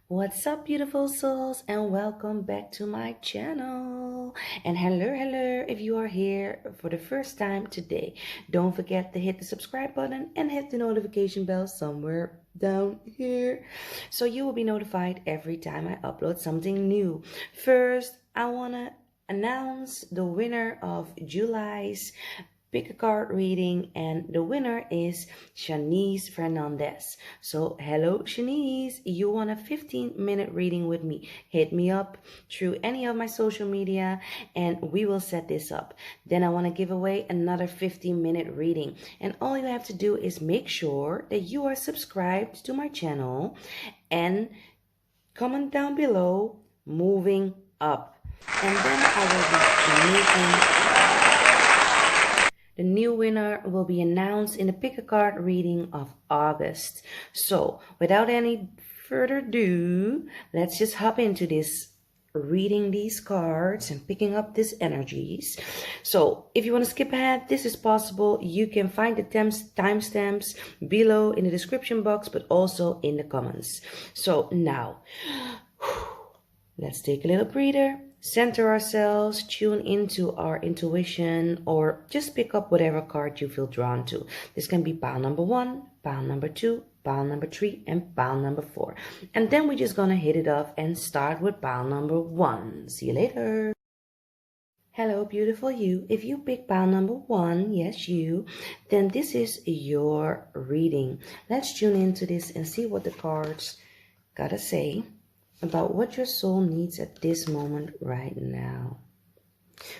What's up, beautiful souls, and welcome back to my channel. And hello, if you are here for the first time today, don't forget to hit the subscribe button and hit the notification bell somewhere down here so you will be notified every time I upload something new. First, I want to announce the winner of July's pick a card reading, and the winner is Shanice Fernandez. So hello Shanice, you want a 15-minute reading with me? Hit me up through any of my social media and we will set this up. Then I want to give away another 15-minute reading, and all you have to do is make sure that you are subscribed to my channel and comment down below moving up, and then I will be making the new winner will be announced in the pick a card reading of August. So without any further ado, let's just hop into this reading these cards and picking up these energies. So if you want to skip ahead, this is possible. You can find the timestamps below in the description box, but also in the comments. So now let's take a little breather. Center ourselves, tune into our intuition, or just pick up whatever card you feel drawn to. This can be pile number 1, pile number 2, pile number 3, and pile number 4. And then we're just gonna hit it off and start with pile number 1. See you later. Hello, beautiful you. If you pick pile number 1, yes, you, then this is your reading. Let's tune into this and see what the cards gotta say about what your soul needs at this moment right now.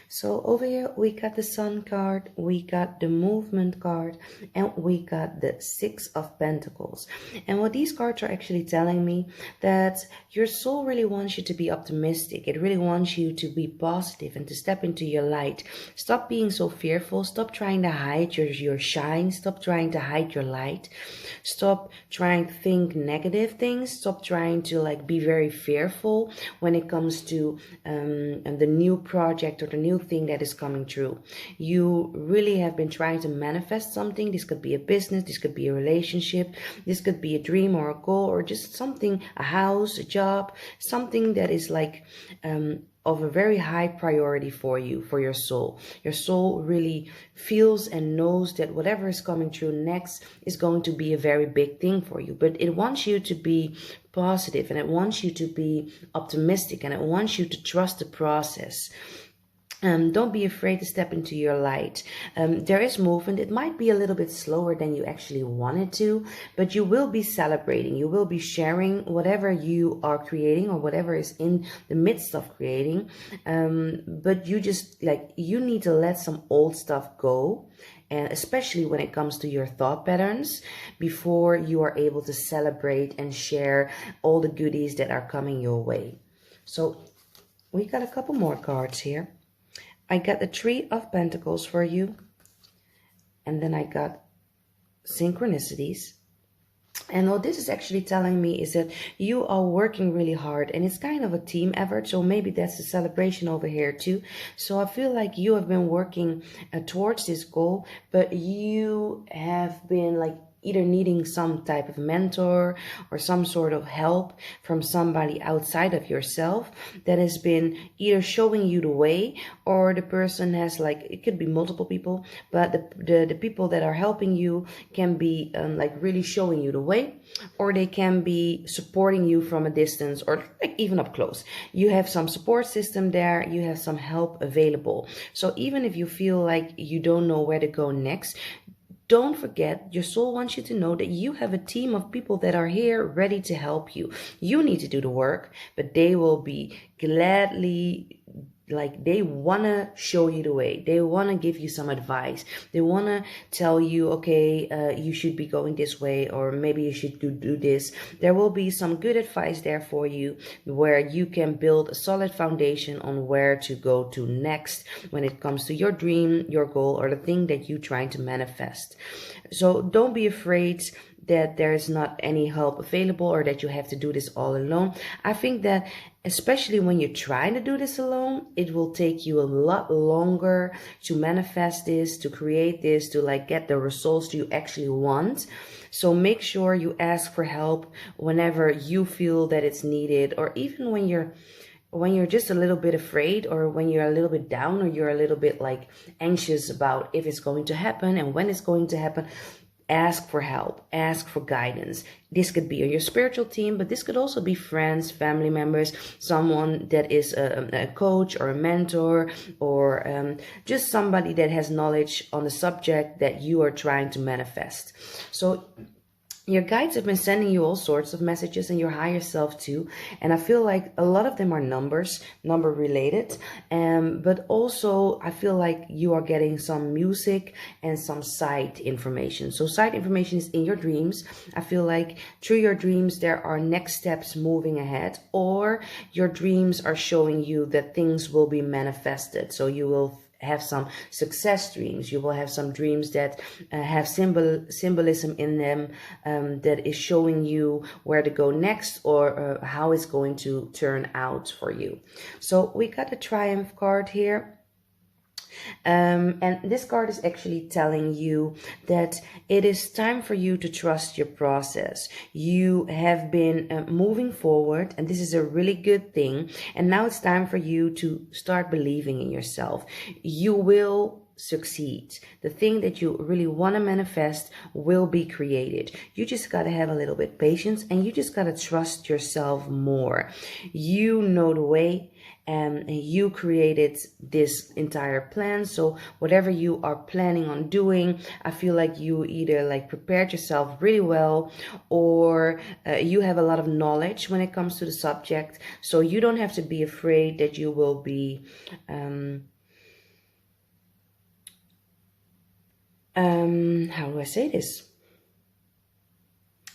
So over here we got the Sun card, we got the Movement card, and we got the Six of Pentacles. And what these cards are actually telling me, that your soul really wants you to be optimistic. It really wants you to be positive and to step into your light. Stop being so fearful. Stop trying to hide your shine. Stop trying to hide your light. Stop trying to think negative things. Stop trying to be very fearful when it comes to the new project or the new thing that is coming true. You really have been trying to manifest something. This could be a business, this could be a relationship, this could be a dream or a goal, or just something, a house, a job, something that is of a very high priority for you, for your soul. Your soul really feels and knows that whatever is coming through next is going to be a very big thing for you. But it wants you to be positive, and it wants you to be optimistic, and it wants you to trust the process. Don't be afraid to step into your light. There is movement. It might be a little bit slower than you actually wanted to, but you will be celebrating. You will be sharing whatever you are creating or whatever is in the midst of creating. But you just you need to let some old stuff go. And especially when it comes to your thought patterns, before you are able to celebrate and share all the goodies that are coming your way. So we got a couple more cards here. I got the Three of Pentacles for you, and then I got synchronicities. And what this is actually telling me is that you are working really hard, and it's kind of a team effort. So maybe that's a celebration over here too. So I feel like you have been working towards this goal, but you have been either needing some type of mentor or some sort of help from somebody outside of yourself that has been either showing you the way, or the person has it could be multiple people, but the people that are helping you can be really showing you the way, or they can be supporting you from a distance, or even up close. You have some support system there, you have some help available. So even if you feel like you don't know where to go next, don't forget, your soul wants you to know that you have a team of people that are here ready to help you. You need to do the work, but they will be gladly, they want to show you the way. They want to give you some advice. They want to tell you, okay, you should be going this way, or maybe you should do this. There will be some good advice there for you, where you can build a solid foundation on where to go to next when it comes to your dream, your goal, or the thing that you're trying to manifest. So don't be afraid that there's not any help available, or that you have to do this all alone. I think that especially when you're trying to do this alone, it will take you a lot longer to manifest this, to create this, to get the results you actually want. So make sure you ask for help whenever you feel that it's needed, or even when you're just a little bit afraid, or when you're a little bit down, or you're a little bit like anxious about if it's going to happen and when it's going to happen. Ask for help, ask for guidance. This could be on your spiritual team, but this could also be friends, family members, someone that is a coach or a mentor, or just somebody that has knowledge on the subject that you are trying to manifest. So your guides have been sending you all sorts of messages, and your higher self too. And I feel like a lot of them are number related. But also I feel like you are getting some music and some side information. So side information is in your dreams. I feel like through your dreams, there are next steps moving ahead, or your dreams are showing you that things will be manifested. So you will have some success dreams. You will have some dreams that have symbolism in them, that is showing you where to go next, or how it's going to turn out for you. So we got a Triumph card here. And this card is actually telling you that it is time for you to trust your process. You have been moving forward, and this is a really good thing. And now it's time for you to start believing in yourself. You will succeed. The thing that you really want to manifest will be created. You just got to have a little bit patience, and you just got to trust yourself more. You know the way. And you created this entire plan. So whatever you are planning on doing, I feel like you either like prepared yourself really well, or you have a lot of knowledge when it comes to the subject. So you don't have to be afraid that you will be how do I say this?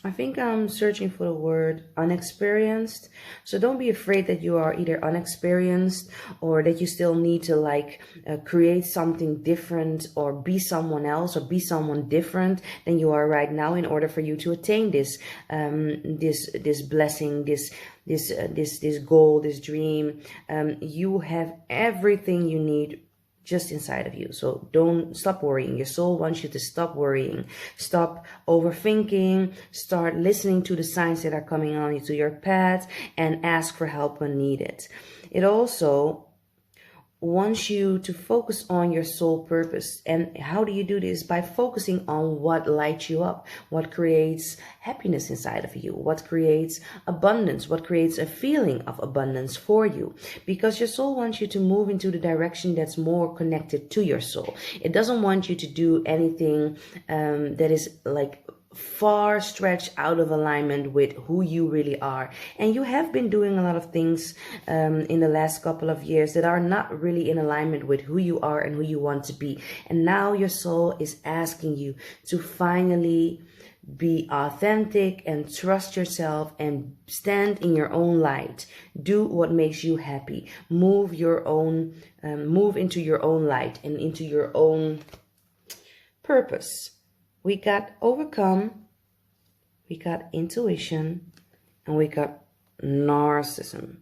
I think I'm searching for the word unexperienced. So don't be afraid that you are either unexperienced, or that you still need to like create something different, or be someone else, or be someone different than you are right now, in order for you to attain this this blessing, this goal, this dream. You have everything you need just inside of you. So don't stop worrying. Your soul wants you to stop worrying, stop overthinking, start listening to the signs that are coming on into your path, and ask for help when needed. It also wants you to focus on your soul purpose. And how do you do this? By focusing on what lights you up, what creates happiness inside of you, what creates abundance, what creates a feeling of abundance for you. Because your soul wants you to move into the direction that's more connected to your soul. It doesn't want you to do anything that is like far stretched out of alignment with who you really are. And you have been doing a lot of things in the last couple of years that are not really in alignment with who you are and who you want to be. And now your soul is asking you to finally be authentic and trust yourself and stand in your own light. Do what makes you happy. Move into your own light and into your own purpose. We got overcome, we got intuition, and we got narcissism.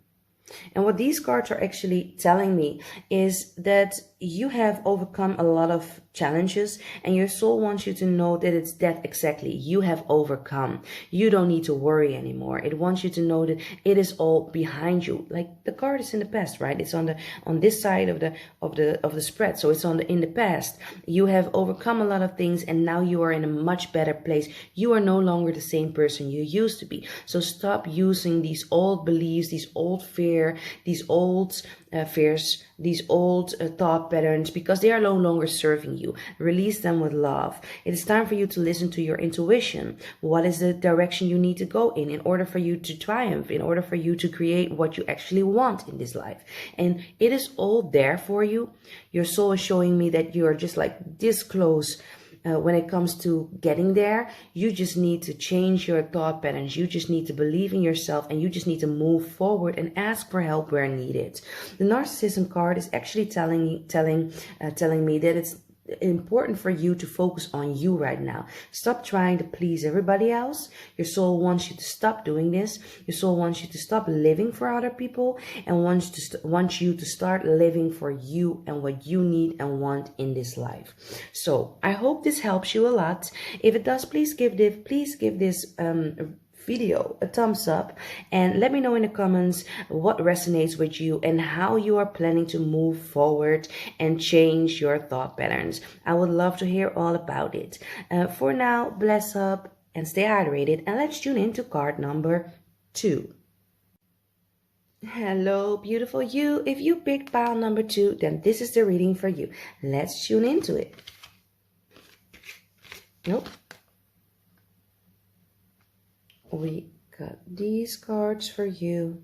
And what these cards are actually telling me is that you have overcome a lot of challenges, and your soul wants you to know that it's that exactly. You have overcome. You don't need to worry anymore. It wants you to know that it is all behind you. Like the card is in the past, right? It's on this side of the spread. So it's in the past. You have overcome a lot of things, and now you are in a much better place. You are no longer the same person you used to be. So stop using these old beliefs, these old fear, these old fears, these old thought patterns, because they are no longer serving you. Release them with love. It is time for you to listen to your intuition. What is the direction you need to go in order for you to triumph, in order for you to create what you actually want in this life? And it is all there for you. Your soul is showing me that you are just like this close. When it comes to getting there, you just need to change your thought patterns. You just need to believe in yourself, and you just need to move forward and ask for help where needed. The narcissism card is actually telling me that it's important for you to focus on you right now. Stop trying to please everybody else. Your soul wants you to stop doing this. Your soul wants you to stop living for other people and wants you to start living for you and what you need and want in this life. So I hope this helps you a lot. If it does, please give this video a thumbs up and let me know in the comments what resonates with you and how you are planning to move forward and change your thought patterns. I would love to hear all about it. For now, bless up and stay hydrated, and let's tune into card number 2. Hello, beautiful you. If you picked pile number 2, then this is the reading for you. Let's tune into it. Nope. We got these cards for you.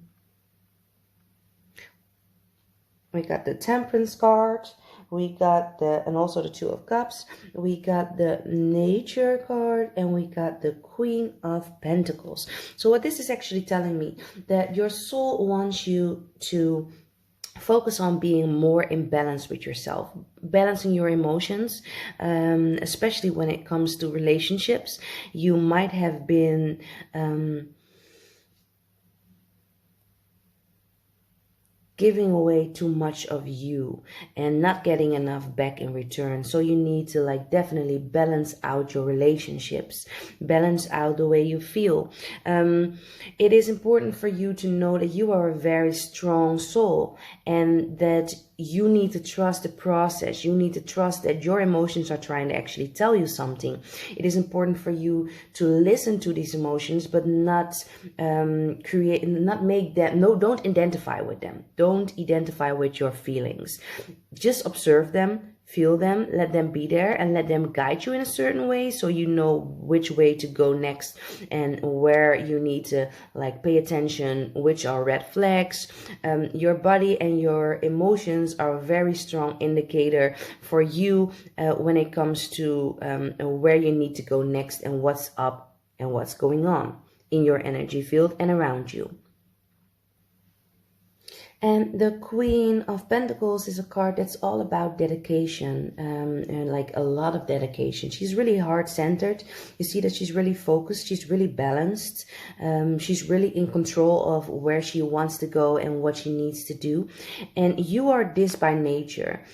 We got the Temperance card. We got and also the Two of Cups. We got the Nature card, and we got the Queen of Pentacles. So what this is actually telling me, that your soul wants you to focus on being more in balance with yourself, balancing your emotions, especially when it comes to relationships. You might have been giving away too much of you and not getting enough back in return. So you need to definitely balance out your relationships, balance out the way you feel. It is important for you to know that you are a very strong soul and that you need to trust the process. You need to trust that your emotions are trying to actually tell you something. It is important for you to listen to these emotions, but not don't identify with them. Don't identify with your feelings. Just observe them, feel them, let them be there, and let them guide you in a certain way so you know which way to go next and where you need to pay attention, which are red flags. Your body and your emotions are a very strong indicator for you when it comes to where you need to go next and what's up and what's going on in your energy field and around you. And the Queen of Pentacles is a card that's all about dedication, and a lot of dedication. She's really heart-centered. You see that she's really focused. She's really balanced. She's really in control of where she wants to go and what she needs to do. And you are this by nature.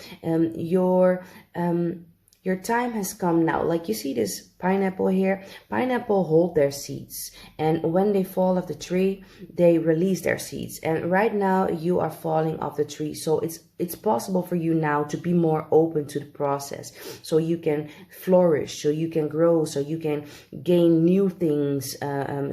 Your time has come now. You see this pineapple here? Pineapple hold their seeds. And when they fall off the tree, they release their seeds. And right now you are falling off the tree. So it's possible for you now to be more open to the process. So you can flourish, so you can grow, so you can gain new things,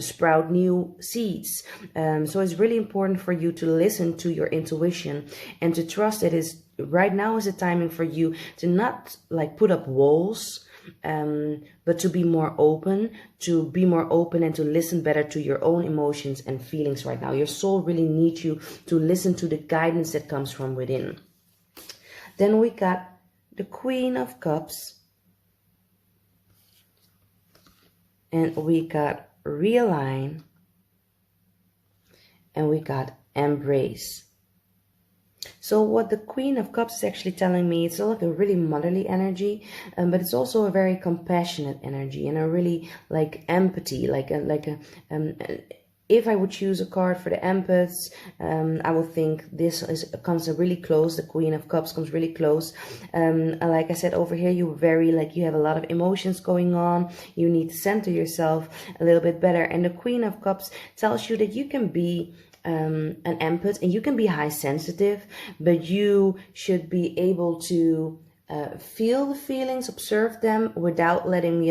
sprout new seeds. So it's really important for you to listen to your intuition and to trust that right now is the timing for you to not put up walls, but to be more open and to listen better to your own emotions and feelings right now. Your soul really needs you to listen to the guidance that comes from within. Then we got the Queen of Cups, and we got Realign, and we got Embrace. So what the Queen of Cups is actually telling me, it's a really motherly energy, but it's also a very compassionate energy and a really empathy, if I would choose a card for the empaths, I would think this comes really close. The Queen of Cups comes really close. Like I said, over here, you're very you have a lot of emotions going on. You need to center yourself a little bit better. And the Queen of Cups tells you that you can be an empath and you can be high sensitive, but you should be able to feel the feelings, observe them without letting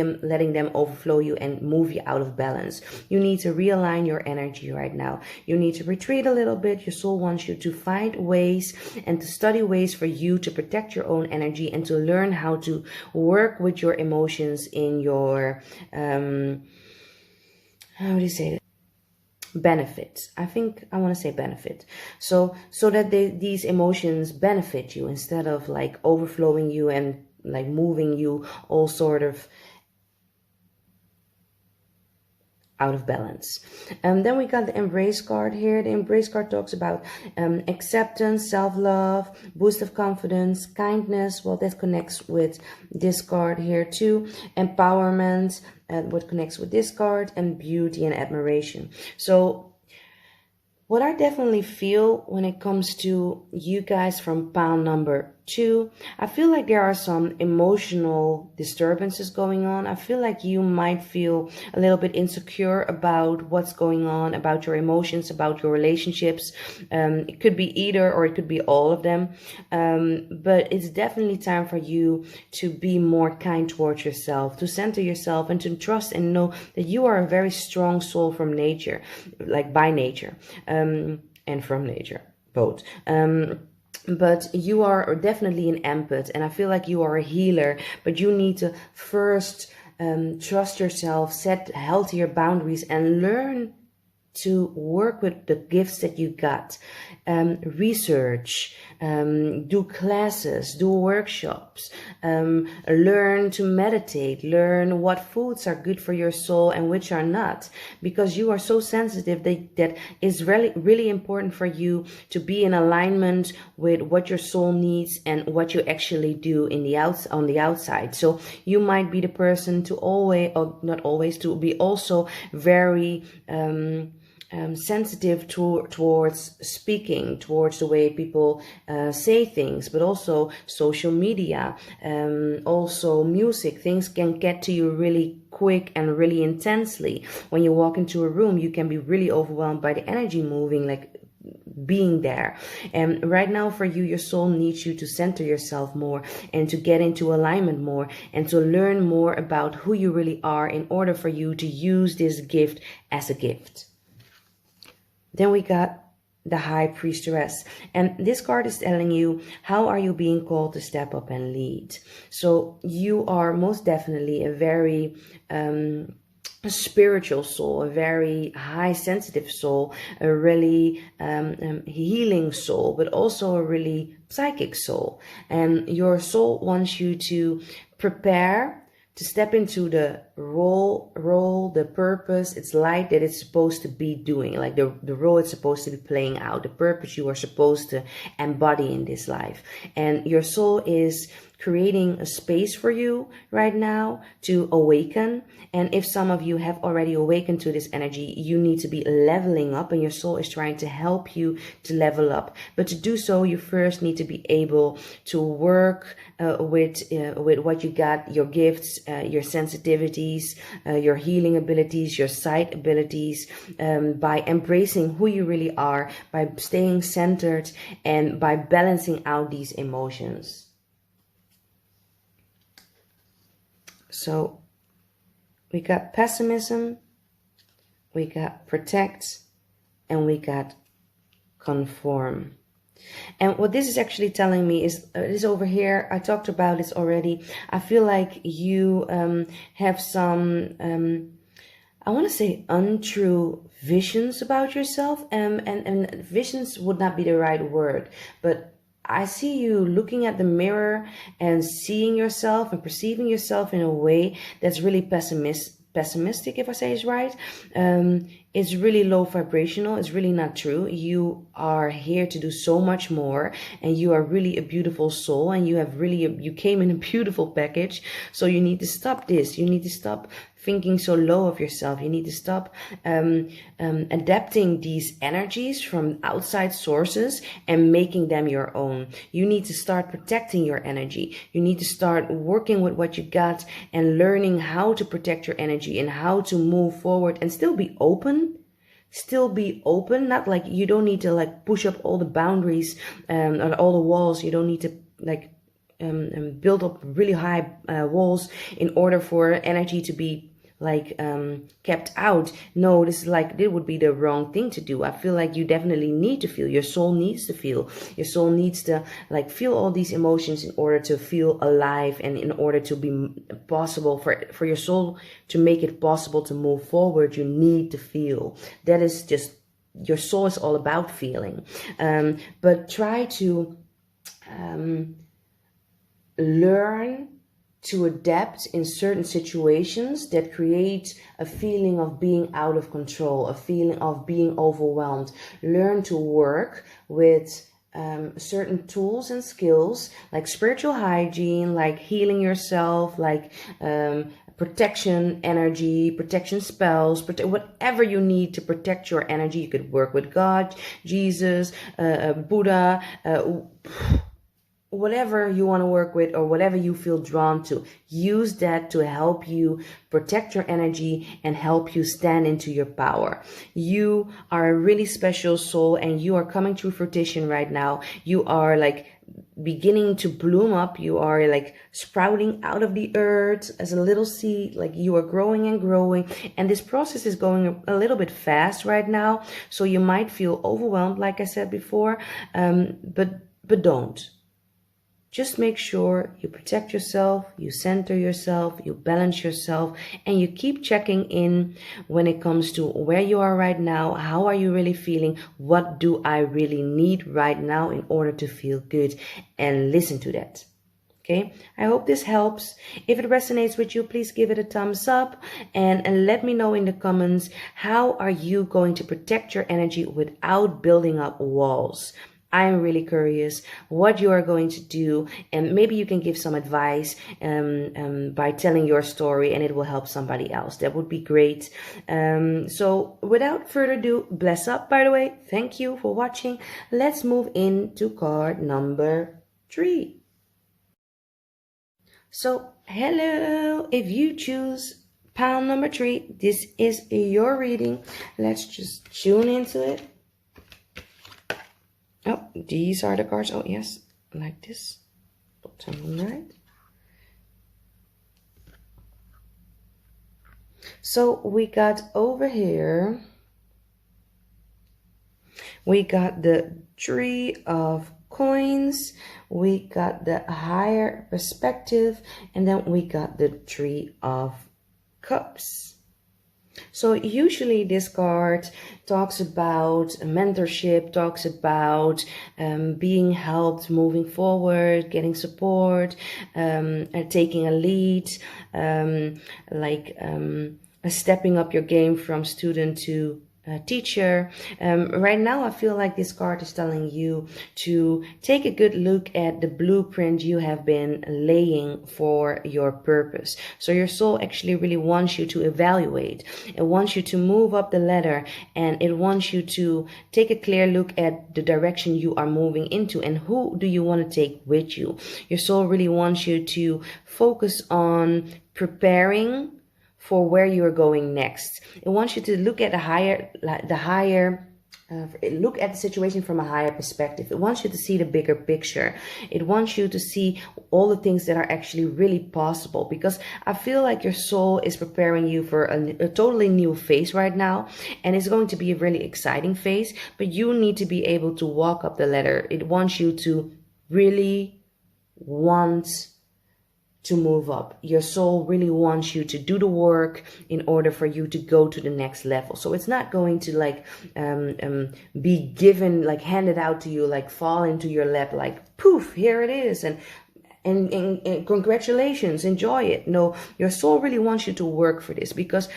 them overflow you and move you out of balance. You need to realign your energy right now. You need to retreat a little bit. Your soul wants you to find ways and to study ways for you to protect your own energy and to learn how to work with your emotions in your how do you say it? Benefit. I think I want to say benefit. So that these emotions benefit you instead of overflowing you and moving you all sort of out of balance. Then we got the embrace card here. The embrace card talks about acceptance, self-love, boost of confidence, kindness. Well, that connects with this card here too. Empowerment, what connects with this card, and beauty and admiration. So what I definitely feel when it comes to you guys from pile number 2, I feel like there are some emotional disturbances going on. I feel like you might feel a little bit insecure about what's going on, about your emotions, about your relationships. It could be either, or it could be all of them. But it's definitely time for you to be more kind towards yourself, to center yourself, and to trust and know that you are a very strong soul from nature, like by nature, and from nature, both. But you are definitely an empath, and I feel like you are a healer, but you need to first trust yourself, set healthier boundaries, and learn to work with the gifts that you got. Research, do classes, do workshops, learn to meditate, learn what foods are good for your soul and which are not, because you are so sensitive that it's really, really important for you to be in alignment with what your soul needs and what you actually do on the outside. So you might be the person to always, or not always, to be also very sensitive towards speaking, towards the way people say things, but also social media, also music. Things can get to you really quick and really intensely. When you walk into a room, you can be really overwhelmed by the energy moving, like being there. And right now for you, your soul needs you to center yourself more and to get into alignment more and to learn more about who you really are in order for you to use this gift as a gift. Then we got the High Priestess, and this card is telling you, how are you being called to step up and lead? So you are most definitely a very spiritual soul, a very high sensitive soul, a really healing soul, but also a really psychic soul. And your soul wants you to prepare to step into the role, the purpose, its light that it's supposed to be doing, like the role it's supposed to be playing out, the purpose you are supposed to embody in this life. And your soul is creating a space for you right now to awaken. And if some of you have already awakened to this energy, you need to be leveling up, and your soul is trying to help you to level up. But to do so, you first need to be able to work with what you got, your gifts, your sensitivities, your healing abilities, your sight abilities, by embracing who you really are, by staying centered, and by balancing out these emotions. So we got pessimism, we got protect, and we got conform. And what this is actually telling me is over here. I talked about this already. I feel like you have some, I want to say, untrue visions about yourself. And visions would not be the right word, but I see you looking at the mirror and seeing yourself and perceiving yourself in a way that's really pessimistic, if I say it's right. It's really low vibrational. It's really not true. You are here to do so much more, and you are really a beautiful soul, and you came in a beautiful package. So you need to stop this. You need to stop thinking so low of yourself. You need to stop adapting these energies from outside sources and making them your own. You need to start protecting your energy. You need to start working with what you got and learning how to protect your energy and how to move forward and still be open. Not like you don't need to like push up all the boundaries or all the walls. You don't need to like build up really high walls in order for energy to be like kept out. No, this would be the wrong thing to do. I feel like you definitely need to feel. Your soul needs to feel. Your soul needs to like feel all these emotions in order to feel alive, and in order to be possible for your soul to make it possible to move forward. You need to feel. That is just, your soul is all about feeling. But try to learn to adapt in certain situations that create a feeling of being out of control, a feeling of being overwhelmed. Learn to work with certain tools and skills like spiritual hygiene, like healing yourself, like protection energy, protection spells, whatever you need to protect your energy. You could work with God, Jesus, Buddha, whatever you want to work with or whatever you feel drawn to. Use that to help you protect your energy and help you stand into your power. You are a really special soul and you are coming to fruition right now. You are like beginning to bloom up. You are like sprouting out of the earth as a little seed. Like you are growing and growing, and this process is going a little bit fast right now, so you might feel overwhelmed, like I said before, but don't. Just make sure you protect yourself, you center yourself, you balance yourself, and you keep checking in when it comes to where you are right now. How are you really feeling? What do I really need right now in order to feel good? And listen to that. Okay, I hope this helps. If it resonates with you, please give it a thumbs up and let me know in the comments, how are you going to protect your energy without building up walls? I'm really curious what you are going to do, and maybe you can give some advice by telling your story, and it will help somebody else. That would be great. So without further ado, bless up, by the way. Thank you for watching. Let's move into card number 3. So hello, if you choose pile number 3, this is your reading. Let's just tune into it. Oh, these are the cards. Oh, yes, like this. Bottom right. So we got over here, we got the 3 of coins, we got the higher perspective, and then we got the 3 of cups. So usually this card talks about mentorship, talks about being helped moving forward, getting support, taking a lead, stepping up your game from student to teacher. Right now I feel like this card is telling you to take a good look at the blueprint you have been laying for your purpose. So your soul actually really wants you to evaluate. It wants you to move up the ladder, and it wants you to take a clear look at the direction you are moving into and who do you want to take with you. Your soul really wants you to focus on preparing for where you are going next. It wants you to look at look at the situation from a higher perspective. It wants you to see the bigger picture. It wants you to see all the things that are actually really possible, because I feel like your soul is preparing you for a totally new phase right now, and it's going to be a really exciting phase, but you need to be able to walk up the ladder. It wants you to really want to move up. Your soul really wants you to do the work in order for you to go to the next level. So it's not going to like be given, like handed out to you, like fall into your lap, like poof, here it is, and congratulations, enjoy it. No, your soul really wants you to work for this, because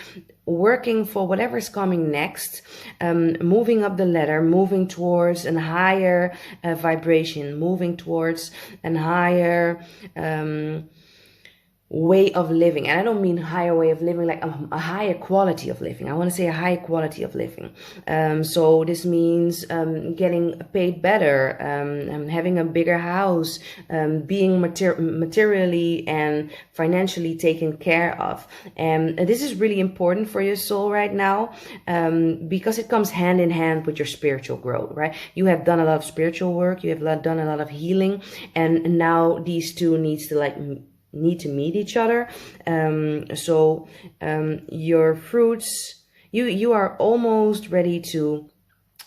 working for whatever is coming next, moving up the ladder, moving towards a higher vibration, moving towards a higher way of living. And I don't mean higher way of living like a higher quality of living. I want to say a high quality of living. So this means getting paid better, having a bigger house, being materially and financially taken care of. And this is really important for your soul right now, because it comes hand in hand with your spiritual growth, right? You have done a lot of spiritual work, you have done a lot of healing, and now these two need to meet each other. So your fruits, you are almost ready to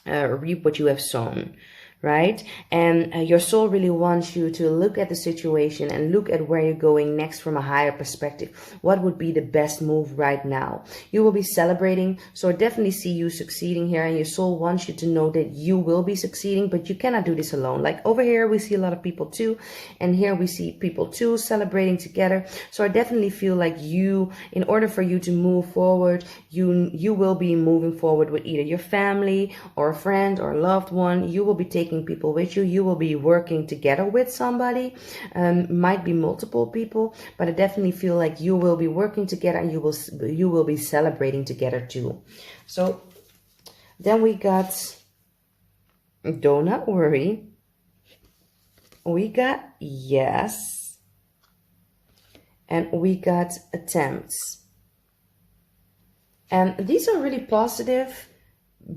reap what you have sown, right? And your soul really wants you to look at the situation and look at where you're going next from a higher perspective. What would be the best move right now? You will be celebrating. So I definitely see you succeeding here, and your soul wants you to know that you will be succeeding, but you cannot do this alone. Like over here, we see a lot of people too, and here we see people too celebrating together. So I definitely feel like you, in order for you to move forward, you will be moving forward with either your family or a friend or a loved one. You will be taking people with you. You will be working together with somebody. Might be multiple people, but I definitely feel like you will be working together, and you will be celebrating together too. So then we got, do not worry. We got yes. And we got attempts. And these are really positive,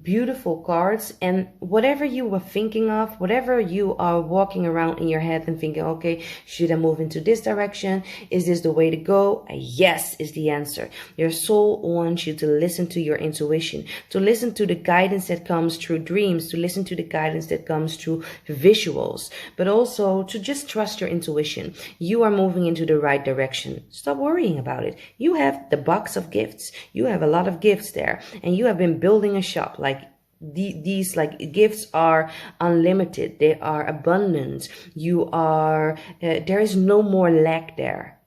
beautiful cards, and whatever you were thinking of, whatever you are walking around in your head and thinking, okay, should I move into this direction? Is this the way to go? A yes is the answer. Your soul wants you to listen to your intuition, to listen to the guidance that comes through dreams, to listen to the guidance that comes through visuals, but also to just trust your intuition. You are moving into the right direction. Stop worrying about it. You have the box of gifts. You have a lot of gifts there, and you have been building a shop. Like these like gifts are unlimited. They are abundant. You are there is no more lack there.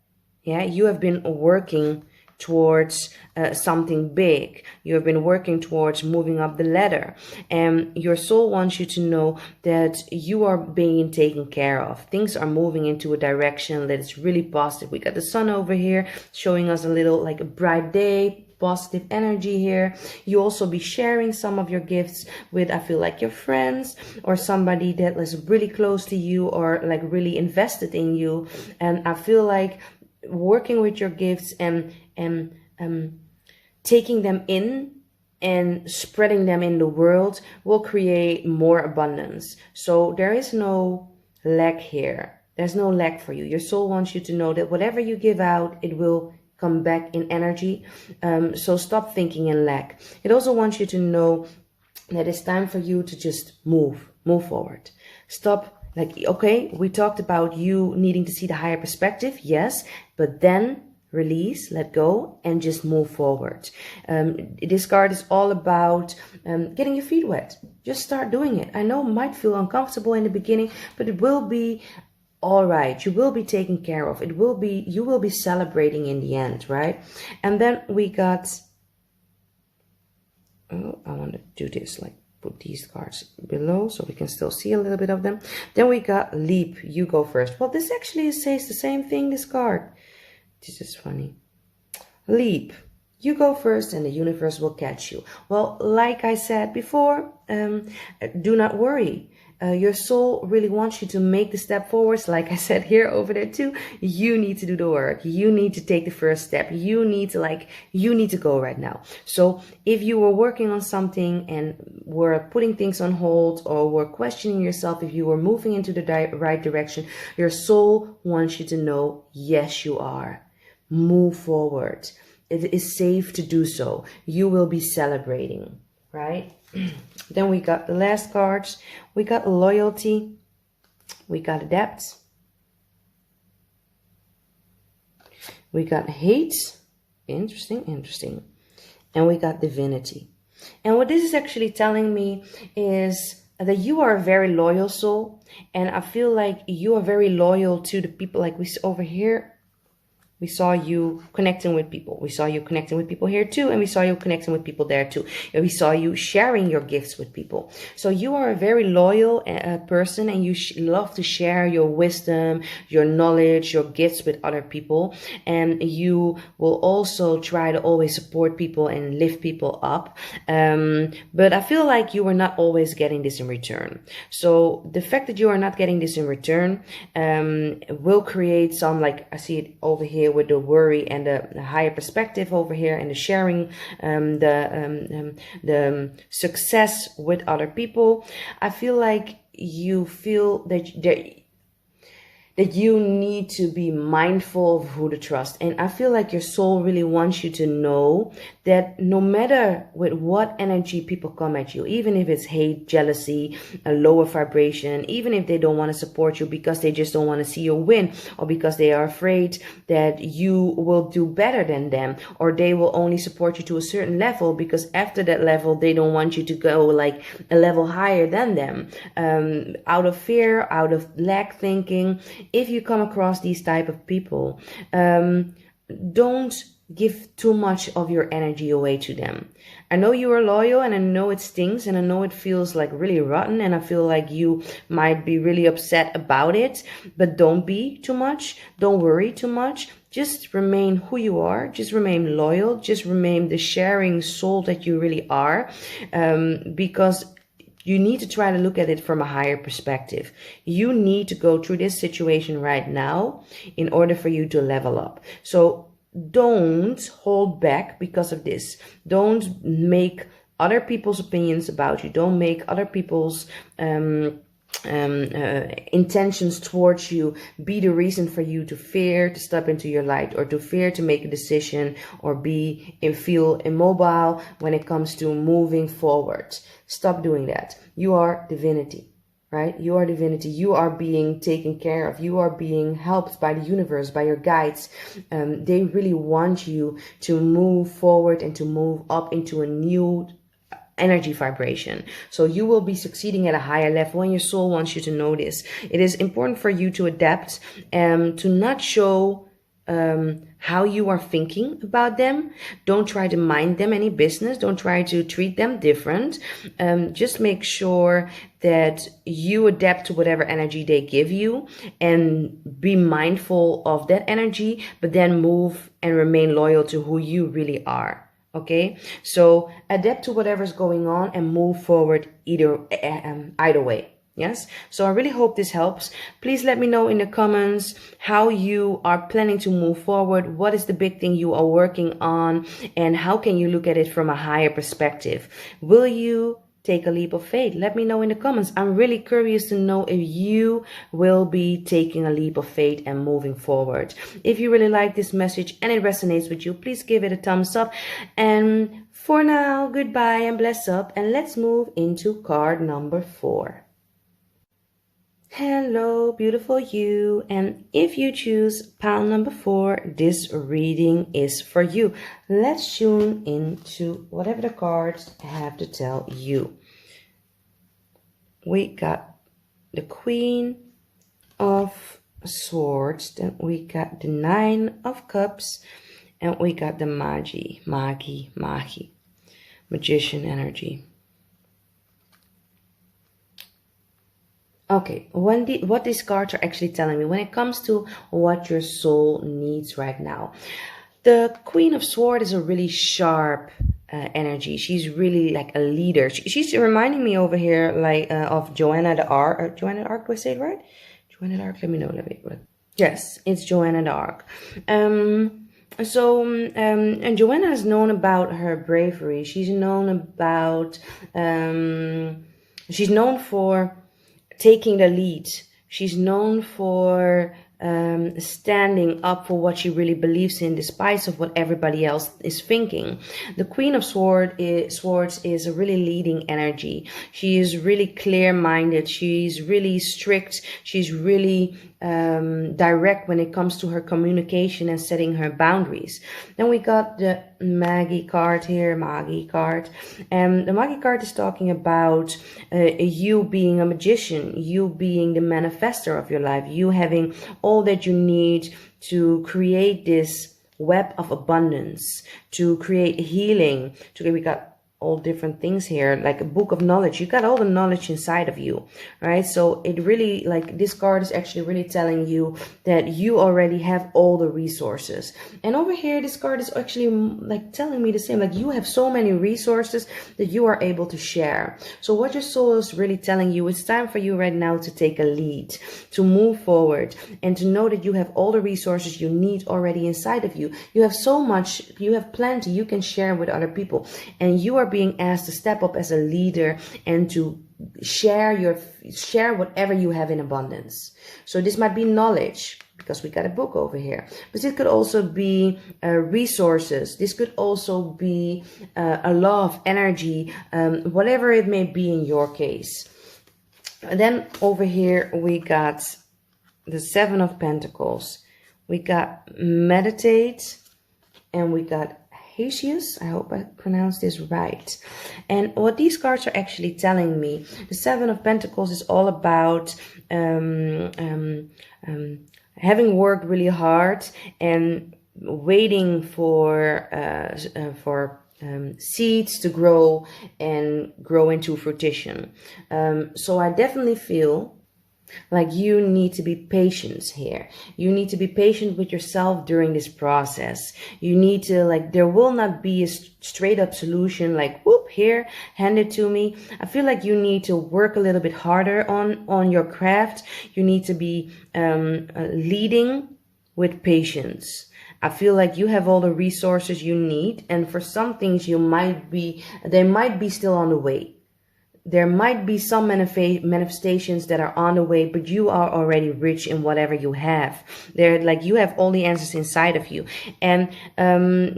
Yeah, you have been working towards something big. You have been working towards moving up the ladder, and your soul wants you to know that you are being taken care of. Things are moving into a direction that is really positive. We got the sun over here showing us a little like a bright day, positive energy here. You also be sharing some of your gifts with, I feel like, your friends or somebody that is really close to you or like really invested in you. And I feel like working with your gifts and taking them in and spreading them in the world will create more abundance. So there is no lack here. There's no lack for you. Your soul wants you to know that whatever you give out, it will come back in energy. So stop thinking in lack. It also wants you to know that it's time for you to just move forward. Stop, like, okay, we talked about you needing to see the higher perspective, yes, but then release, let go, and just move forward. This card is all about getting your feet wet. Just start doing it. I know it might feel uncomfortable in the beginning, but it will be all right. You will be taken care of. It will be, you will be celebrating in the end, right? And then we got, oh, I want to do this, like put these cards below so we can still see a little bit of them. Then we got leap. You go first. Well, this actually says the same thing, this card. This is funny. Leap. You go first and the universe will catch you. Well, like I said before, do not worry. Your soul really wants you to make the step forwards. Like I said here, over there too, you need to do the work. You need to take the first step. You need to go right now. So if you were working on something and were putting things on hold or were questioning yourself if you were moving into the right direction, your soul wants you to know, yes, you are. Move forward. It is safe to do so. You will be celebrating, right? Then we got the last cards. We got loyalty. We got depth. We got hate. Interesting. And we got divinity. And what this is actually telling me is that you are a very loyal soul. And I feel like you are very loyal to the people, like we see over here. We saw you connecting with people. We saw you connecting with people here too. And we saw you connecting with people there too. And we saw you sharing your gifts with people. So you are a very loyal person, and you love to share your wisdom, your knowledge, your gifts with other people. And you will also try to always support people and lift people up. But I feel like you are not always getting this in return. So the fact that you are not getting this in return will create some, like I see it over here, with the worry and the higher perspective over here, and the sharing, the success with other people. I feel like you feel that that you need to be mindful of who to trust. And I feel like your soul really wants you to know that no matter with what energy people come at you, even if it's hate, jealousy, a lower vibration, even if they don't want to support you because they just don't want to see you win, or because they are afraid that you will do better than them, or they will only support you to a certain level because after that level they don't want you to go like a level higher than them, out of fear, out of lack thinking. If you come across these type of people, don't give too much of your energy away to them. I know you are loyal, and I know it stings, and I know it feels like really rotten, and I feel like you might be really upset about it, but don't be too much. Don't worry too much. Just remain who you are. Just remain loyal. Just remain the sharing soul that you really are, because you need to try to look at it from a higher perspective. You need to go through this situation right now in order for you to level up. So don't hold back because of this. Don't make other people's opinions about you. Don't make other people's intentions towards you be the reason for you to fear to step into your light, or to fear to make a decision, or feel immobile when it comes to moving forward. Stop doing that. You are divinity, right? You are divinity. You are being taken care of. You are being helped by the universe, by your guides. They really want you to move forward and to move up into a new energy vibration. So you will be succeeding at a higher level, and your soul wants you to know this. It is important for you to adapt, to not show how you are thinking about them. Don't try to mind them any business. Don't try to treat them different. Just make sure that you adapt to whatever energy they give you, and be mindful of that energy, but then move and remain loyal to who you really are. Okay, so adapt to whatever's going on and move forward either way. Yes, so I really hope this helps. Please let me know in the comments how you are planning to move forward. What is the big thing you are working on, and how can you look at it from a higher perspective? Will you take a leap of faith? Let me know in the comments. I'm really curious to know if you will be taking a leap of faith and moving forward. If you really like this message and it resonates with you, please give it a thumbs up. And for now, goodbye and bless up, and let's move into card number 4. Hello, beautiful you. And if you choose pile number 4, this reading is for you. Let's tune into whatever the cards have to tell you. We got the Queen of Swords, then we got the 9 of Cups, and we got the Magi, Magician energy. Okay, what these cards are actually telling me when it comes to what your soul needs right now. The Queen of Swords is a really sharp energy. She's really like a leader. She's reminding me over here like of Joanna the Arc. Joanna the Arc, do I say it right? Joanna the Arc, let me know. Yes, it's Joanna the Arc. And Joanna is known about her bravery. She's known for taking the lead. She's known for standing up for what she really believes in, despite of what everybody else is thinking. The Queen of Swords is a really leading energy. She is really clear-minded. She's really strict. She's really direct when it comes to her communication and setting her boundaries. Then we got the Magi card here, and the Magi card is talking about you being a magician, you being the manifester of your life, you having all that you need to create this web of abundance, to create healing. We got all different things here, like a book of knowledge. You got all the knowledge inside of you, right? So it really, like, this card is actually really telling you that you already have all the resources. And over here, this card is actually like telling me the same, like you have so many resources that you are able to share. So what your soul is really telling you, it's time for you right now to take a lead, to move forward, and to know that you have all the resources you need already inside of you. You have so much, you have plenty you can share with other people, and you are being asked to step up as a leader and to share whatever you have in abundance. So this might be knowledge, because we got a book over here, but it could also be resources. This could also be a love, energy, whatever it may be in your case. And then over here we got the Seven of Pentacles. We got meditate, and we got Hesius. I hope I pronounced this right. And what these cards are actually telling me, the Seven of Pentacles is all about having worked really hard and waiting for seeds to grow and grow into fruition. So I definitely feel like you need to be patient here. You need to be patient with yourself during this process. You need to, like, there will not be a straight up solution like, whoop, here, hand it to me. I feel like you need to work a little bit harder on your craft. You need to be leading with patience. I feel like you have all the resources you need, and for some things they might be still on the way. There might be some manifestations that are on the way, but you are already rich in whatever you have. Like, you have all the answers inside of you. And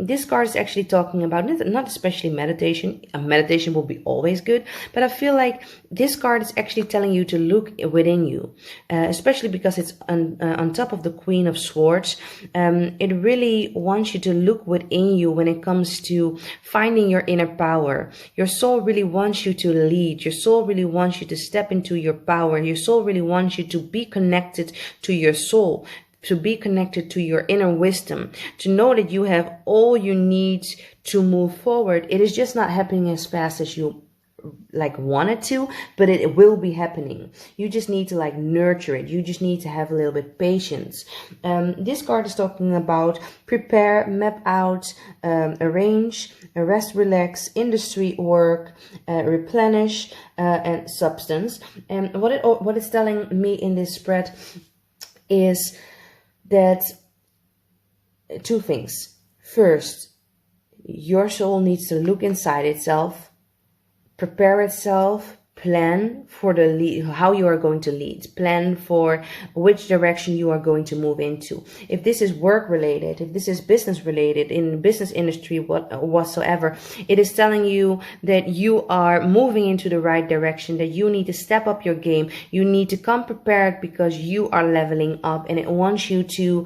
this card is actually talking about not especially meditation. Meditation will be always good, but I feel like this card is actually telling you to look within you, especially because it's on top of the Queen of Swords. It really wants you to look within you when it comes to finding your inner power. Your soul really wants you to lead. Your soul really wants you to step into your power. Your soul really wants you to be connected to your soul, to be connected to your inner wisdom, to know that you have all you need to move forward. It is just not happening as fast as you want it to, but it will be happening. You just need to nurture it. You just need to have a little bit patience. This card is talking about prepare, map out, arrange, rest, relax, industry, work, replenish, and substance. And what it's telling me in this spread is that two things. First, your soul needs to look inside itself, prepare itself, plan for the lead, how you are going to lead, plan for which direction you are going to move into. If this is work related, if this is business related, in the business industry, whatsoever, it is telling you that you are moving into the right direction, that you need to step up your game. You need to come prepared because you are leveling up, and it wants you to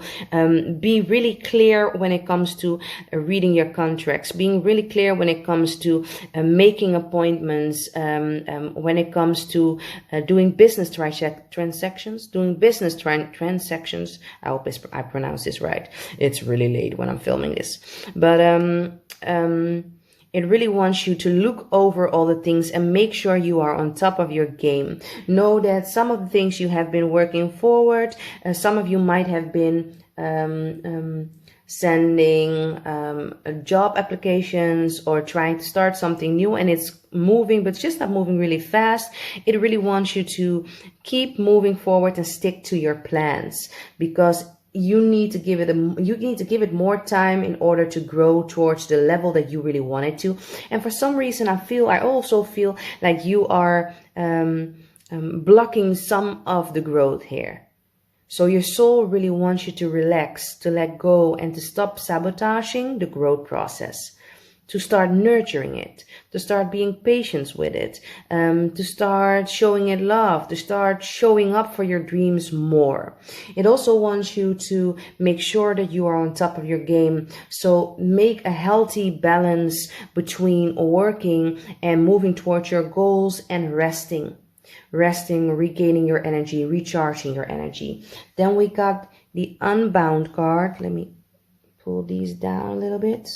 be really clear when it comes to reading your contracts, being really clear when it comes to making appointments, when it comes to doing business transactions. I hope I pronounce this right. It's really late when I'm filming this. But it really wants you to look over all the things and make sure you are on top of your game. Know that some of the things you have been working forward, some of you might have been sending job applications or trying to start something new, and it's moving, but it's just not moving really fast. It really wants you to keep moving forward and stick to your plans, because you need to give it more time in order to grow towards the level that you really want it to. And for some reason, I also feel like you are blocking some of the growth here. So your soul really wants you to relax, to let go, and to stop sabotaging the growth process, to start nurturing it, to start being patient with it, to start showing it love, to start showing up for your dreams more. It also wants you to make sure that you are on top of your game. So make a healthy balance between working and moving towards your goals and resting, regaining your energy, recharging your energy. Then we got the Unbound card. Let me pull these down a little bit.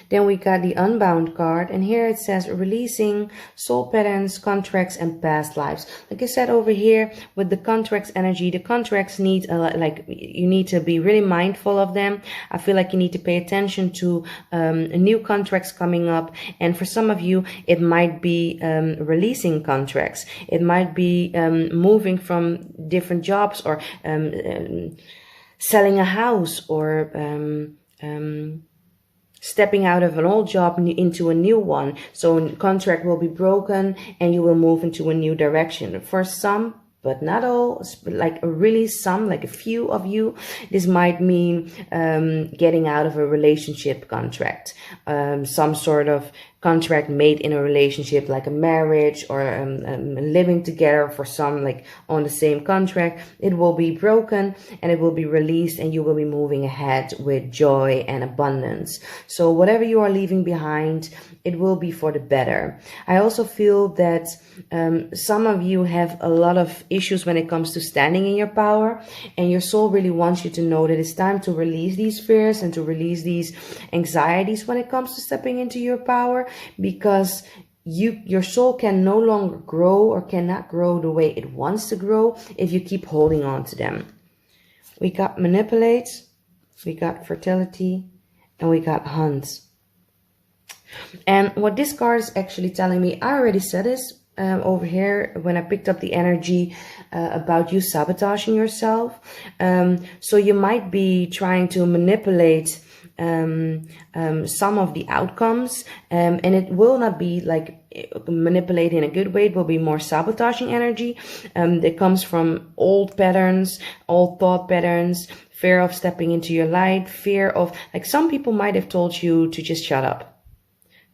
Then we got the Unbound card, and here it says releasing soul patterns, contracts, and past lives. Like I said over here with the contracts energy, the contracts need you need to be really mindful of them. I feel like you need to pay attention to new contracts coming up, and for some of you it might be releasing contracts. It might be moving from different jobs, or selling a house, or stepping out of an old job into a new one. So a contract will be broken and you will move into a new direction. For some, but not all, like really some, like a few of you, this might mean getting out of a relationship contract, some sort of contract made in a relationship, like a marriage or living together. For some, like on the same contract, it will be broken and it will be released, and you will be moving ahead with joy and abundance. So whatever you are leaving behind, it will be for the better. I also feel that some of you have a lot of issues when it comes to standing in your power, and your soul really wants you to know that it's time to release these fears and to release these anxieties when it comes to stepping into your power, because your soul can no longer grow or cannot grow the way it wants to grow if you keep holding on to them. We got manipulate, we got fertility, and we got hunt. And what this card is actually telling me, I already said this over here when I picked up the energy about you sabotaging yourself. So you might be trying to manipulate some of the outcomes, and it will not be like manipulating in a good way. It will be more sabotaging energy that comes from old patterns, old thought patterns, fear of stepping into your light, fear of, like, some people might have told you to just shut up,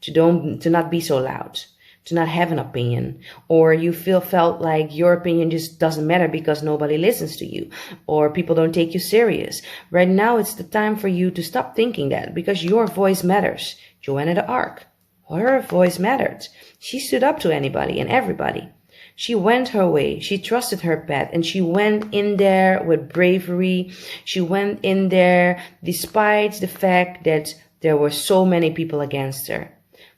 to not be so loud, to not have an opinion, or you felt like your opinion just doesn't matter because nobody listens to you, or people don't take you serious. Right now, it's the time for you to stop thinking that, because your voice matters. Joanna the Arc, her voice mattered. She stood up to anybody and everybody. She went her way. She trusted her path, and she went in there with bravery. She went in there despite the fact that there were so many people against her.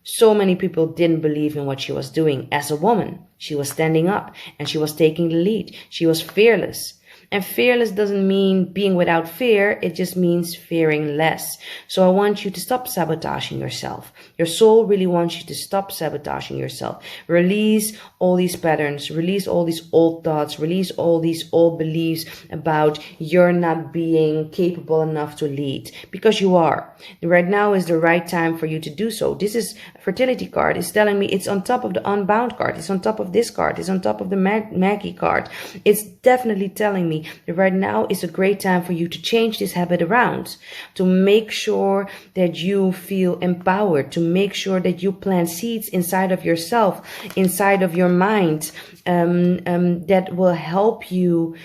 So many people didn't believe in what she was doing. As a woman, she was standing up and she was taking the lead. She was fearless. And fearless doesn't mean being without fear. It just means fearing less. So I want you to stop sabotaging yourself. Your soul really wants you to stop sabotaging yourself. Release all these patterns. Release all these old thoughts. Release all these old beliefs about you're not being capable enough to lead. Because you are. Right now is the right time for you to do so. This is fertility card. It's telling me it's on top of the unbound card. It's on top of this card. It's on top of the Maggie card. It's definitely telling me that right now is a great time for you to change this habit around, to make sure that you feel empowered, to make sure that you plant seeds inside of yourself, inside of your mind, that will help you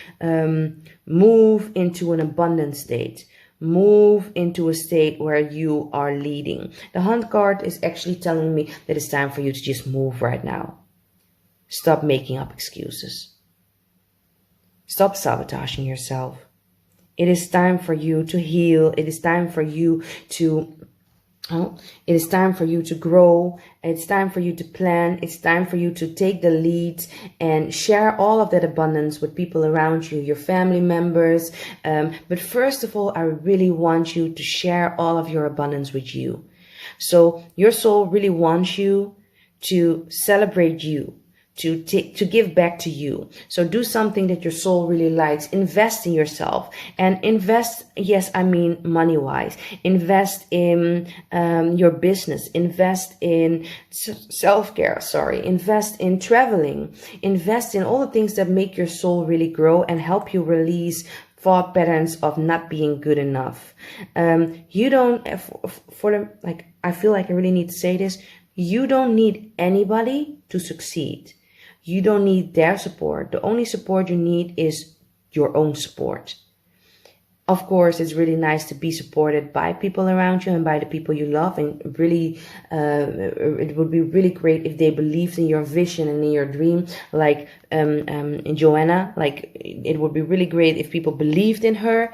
move into an abundant state. Move into a state where you are leading. The Hunt card is actually telling me that it's time for you to just move right now. Stop making up excuses. Stop sabotaging yourself. It is time for you to heal. It is time for you to it is time for you to grow. It's time for you to plan. It's time for you to take the lead and share all of that abundance with people around you, your family members. But first of all, I really want you to share all of your abundance with you. So your soul really wants you to celebrate you, to give back to you. So do something that your soul really likes. Invest in yourself, and invest, yes, I mean money-wise. Invest in your business. Invest in self-care, invest in traveling. Invest in all the things that make your soul really grow and help you release thought patterns of not being good enough. You don't, I feel like I really need to say this. You don't need anybody to succeed. You don't need their support. The only support you need is your own support. Of course, it's really nice to be supported by people around you and by the people you love. And really, it would be really great if they believed in your vision and in your dream. Like in Joanna, like it would be really great if people believed in her,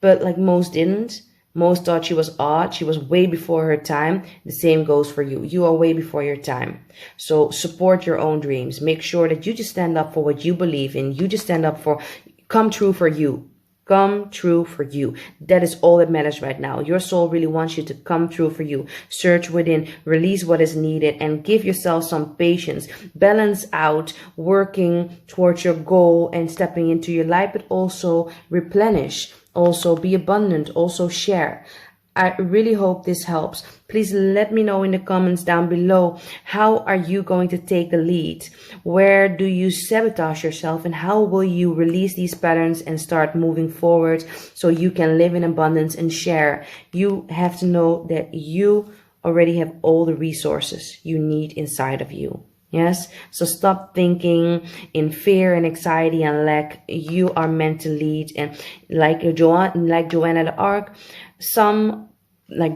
but like most didn't. Most thought she was odd. She was way before her time. The same goes for you. You are way before your time. So support your own dreams. Make sure that you just stand up for what you believe in. You just stand up for, come true for you. Come true for you. That is all that matters right now. Your soul really wants you to come true for you. Search within, release what is needed, and give yourself some patience. Balance out working towards your goal and stepping into your light, but also replenish. Also be abundant, also share. I really hope this helps. Please let me know in the comments down below, how are you going to take the lead? Where do you sabotage yourself, and how will you release these patterns and start moving forward so you can live in abundance and share? You have to know that you already have all the resources you need inside of you. Yes, so stop thinking in fear and anxiety and lack. You are meant to lead, and like Joanna the Arc, some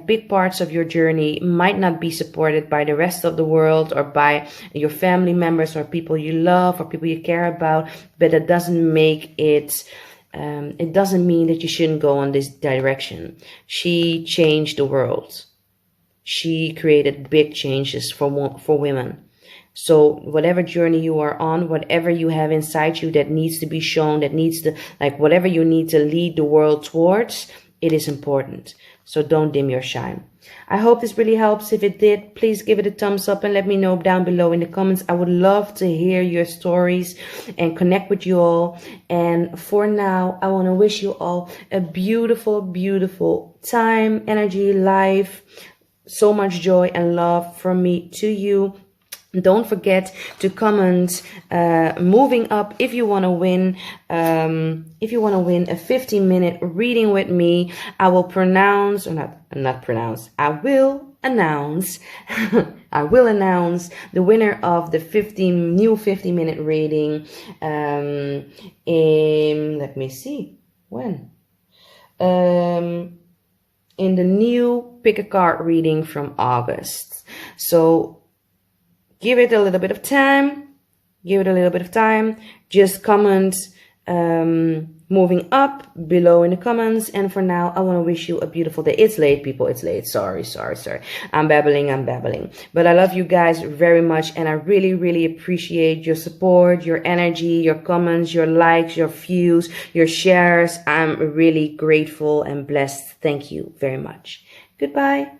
big parts of your journey might not be supported by the rest of the world or by your family members or people you love or people you care about, but it doesn't make it it doesn't mean that you shouldn't go on this direction. She changed the world. She created big changes for women. So whatever journey you are on, whatever you have inside you that needs to be shown, that needs to, whatever you need to lead the world towards, it is important. So don't dim your shine. I hope this really helps. If it did, please give it a thumbs up and let me know down below in the comments. I would love to hear your stories and connect with you all. And for now, I want to wish you all a beautiful, beautiful time, energy, life, so much joy and love from me to you. Don't forget to comment moving up if you want to win a 15-minute reading with me. I will pronounce, or not pronounce, I will announce I will announce the winner of the new 15-minute reading in, let me see when, in the new pick a card reading from August. So give it a little bit of time. Just comment moving up below in the comments. And for now, I want to wish you a beautiful day. It's late, people. It's late. Sorry. I'm babbling. But I love you guys very much. And I really, really appreciate your support, your energy, your comments, your likes, your views, your shares. I'm really grateful and blessed. Thank you very much. Goodbye.